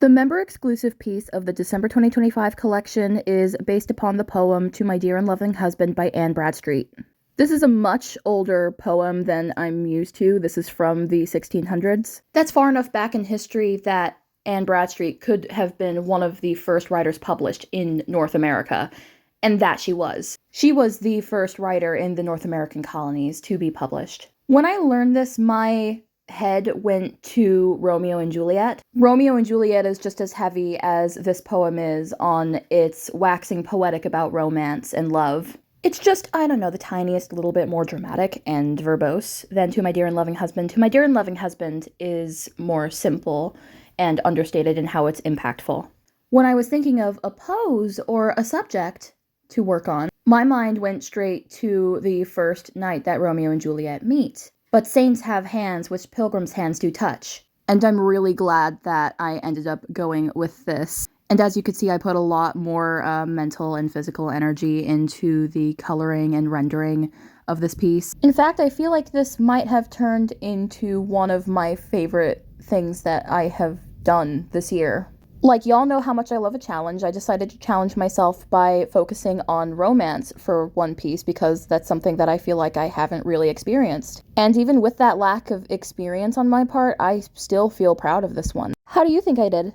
The member-exclusive piece of the December 2025 collection is based upon the poem To My Dear and Loving Husband by Anne Bradstreet. This is a much older poem than I'm used to. This is from the 1600s. That's far enough back in history that Anne Bradstreet could have been one of the first writers published in North America, and that she was. She was the first writer in the North American colonies to be published. When I learned this, my head went to Romeo and Juliet. Romeo and Juliet is just as heavy as this poem is on its waxing poetic about romance and love. It's just, I don't know, the tiniest little bit more dramatic and verbose than To My Dear and Loving Husband. To My Dear and Loving Husband is more simple and understated in how it's impactful. When I was thinking of a pose or a subject to work on, my mind went straight to the first night that Romeo and Juliet meet. But saints have hands which pilgrims' hands do touch. And I'm really glad that I ended up going with this. And as you could see, I put a lot more mental and physical energy into the coloring and rendering of this piece. In fact, I feel like this might have turned into one of my favorite things that I have done this year. Like, y'all know how much I love a challenge. I decided to challenge myself by focusing on romance for one piece because that's something that I feel like I haven't really experienced. And even with that lack of experience on my part, I still feel proud of this one. How do you think I did?